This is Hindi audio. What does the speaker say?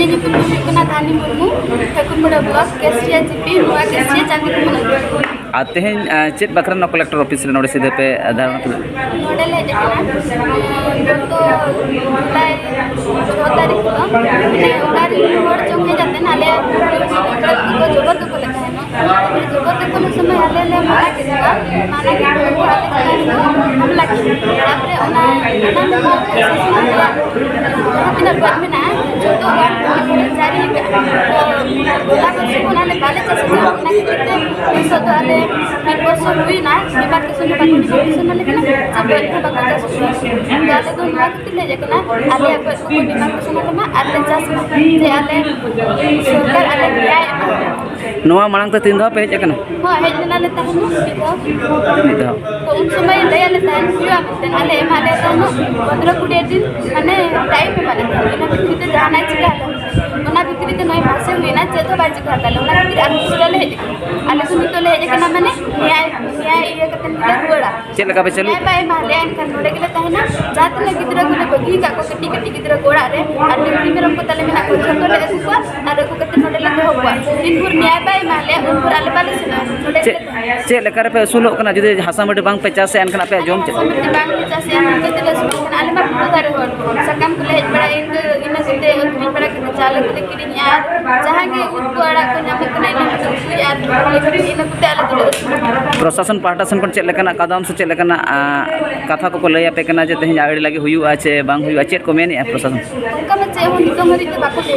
ᱤᱧᱟᱹᱜ ᱧᱩᱛᱩᱢ ᱫᱚ ᱦᱩᱭᱩᱜ ᱠᱟᱱᱟ ᱫᱷᱟᱱᱤ ᱢᱩᱨᱢᱩ, ᱴᱷᱟᱹᱠᱩᱨᱢᱩᱲᱟ ᱵᱞᱚᱠ ᱠᱮᱥᱨᱤᱭᱟ ᱡᱤᱯᱤ ᱱᱚᱣᱟ ᱠᱮᱥᱨᱤᱭᱟ ᱪᱟᱸᱫᱤ ᱠᱩᱢᱟᱹ ᱟᱨ ᱛᱮᱦᱮᱧ ᱪᱮᱫ ᱵᱟᱠᱷᱨᱟ ᱱᱚᱣᱟ ᱠᱚᱞᱮᱠᱴᱚᱨ ᱚᱯᱷᱤᱥ ᱨᱮ ᱱᱚᱰᱮ ᱥᱤᱫᱷᱟᱹ ᱯᱮ ᱫᱷᱟᱨᱚᱱᱟ ᱠᱮᱫᱟ? ᱱᱚᱰᱮ ᱞᱮ ᱦᱮᱡ ᱟᱠᱟᱱᱟ ᱜᱚᱛᱚ ᱡᱩᱞᱟᱭ 6 ᱛᱟᱹᱨᱤᱠᱷ ᱫᱚ ᱚᱠᱟᱨᱮ ᱦᱚᱲ ᱪᱚᱝ ᱦᱮᱡ ᱠᱟᱛᱮ ᱟᱞᱮ ᱠᱚ ᱡᱚᱜᱚ ᱛᱩᱠᱩ ᱞᱮ ᱛᱟᱦᱮᱱᱟ। ᱡᱚᱜᱚ ᱛᱩᱠᱩ ᱥᱚᱢᱚᱭ ᱟᱞᱮ ᱞᱮ ᱢᱟᱱᱟ ᱠᱮᱫᱟ, ᱢᱟᱱᱟ ᱠᱮᱫᱟ ᱟᱞᱮ ᱦᱟᱢᱞᱟ ᱠᱮᱫᱟ। ᱛᱟᱨᱯᱚᱨᱮ ᱚᱱᱟ ᱡᱟᱦᱟᱸ ᱛᱤᱱᱟᱹᱜ ᱜᱚᱡ ᱢᱮᱱᱟᱜᱼᱟ ᱡᱚᱛᱚ ᱜᱚᱡ ᱡᱟᱹᱨᱤ ᱟᱠᱟᱫᱼᱟ। ᱜᱚᱴᱟ ᱵᱚᱨᱥᱚ ᱠᱷᱚᱱ ᱟᱞᱮ ᱵᱟᱞᱮ ᱪᱟᱥ ᱟᱠᱟᱫᱟ, ᱚᱱᱟ ᱠᱷᱟᱹᱛᱤᱨ ᱛᱮ ᱱᱤᱛᱚᱜ ᱫᱚ ᱟᱞᱮ ᱢᱤᱫ ᱵᱚᱪᱷᱚᱨ ᱦᱩᱭᱱᱟ ᱰᱤᱢᱟᱨᱠᱮᱥᱚᱱ ᱵᱟᱠᱚ ᱰᱤᱢᱟᱨᱠᱮᱥᱚᱱ ᱟᱞᱮ ᱠᱟᱱᱟ ᱡᱮ ᱜᱚᱡ ᱦᱚᱸ ᱵᱟᱠᱚ ᱪᱟᱥ ᱦᱚᱪᱚ ᱟᱞᱮ ᱫᱚ ᱱᱚᱣᱟ ᱠᱷᱟᱹᱛᱤᱨ ᱞᱮ ᱦᱮᱡ ᱟᱠᱟᱱᱟ ᱟᱞᱮᱭᱟᱜ ᱜᱚᱡ ᱠᱚᱠᱚ ᱰᱤᱢᱟᱨᱠᱮᱥᱚᱱ ᱟᱞᱮ ᱢᱟ ᱟᱨ ᱞᱮ ᱪᱟᱥ ᱢᱟ, ᱡᱮ ᱟᱞᱮ ᱥᱚᱨᱠᱟর ᱟᱞᱮ ᱱᱮᱭᱟᱭ ᱮᱢᱟ। ᱱᱚᱣᱟ ᱢᱟᱲᱟᱝ ᱛᱮ ᱛᱤᱱ ᱫᱷᱟᱣ ᱯᱮ ᱦᱮᱡ ᱟᱠᱟᱱᱟ? ᱦᱚᱸ ᱦᱮᱡ ᱞᱮᱱᱟᱞᱮ ᱛᱟᱦᱮᱱ ᱢᱤᱫ ᱫᱷᱟᱣ। ᱢᱤᱫ ᱫᱷᱟᱣ। तो उन समय लय आले तहन हुआ मिलते आले एमा ले तहन 15-20 दिन माने टाइम माने ina भितरी ते जाना चिका ओना भितरी ते नय मासे हुईना चेतो बाज चिका ताले ओना भितरी आलु सुले हेज आले को नितो ले हेज केना माने न्याय न्याय इया कतन ले रुवाड़ा चेक लगा पे चलू न्याय बाय माले एनखान नोडे गेले तहना जात ले गिदरा को बगी का को कटी कटी गिदरा गोड़ा रे आर टिमरी मेरम को तले मेना को छतो ले को आर को कते नोडे ले हो हुआ इनपुर न्याय बाय माले उनपुर आले बाले सेना नोडे चेक लेकर पे सुलो कना जुदि हासा मडे बांग पे चासे एनखान पे जम चे बांग पे चासे एनखान ते ले सुलो कना आले मा पुरो दारे हो सकम को ले हेज बड़ा इन इन कते अखरी बड़ा कते चाले को किरिन यार जहां के उनको अड़ा को नाम कना इन को यार इन को आले तो प्रशासन पाहटा सन कोन चेक लेकना कदम से चेक लेकना कथा को लय पे कना जे तेहन आड़ी लागी हुयु आछे बांग हुयु चेक को मेन प्रशासन उनका में चे हो नितो मरी ते बाको ले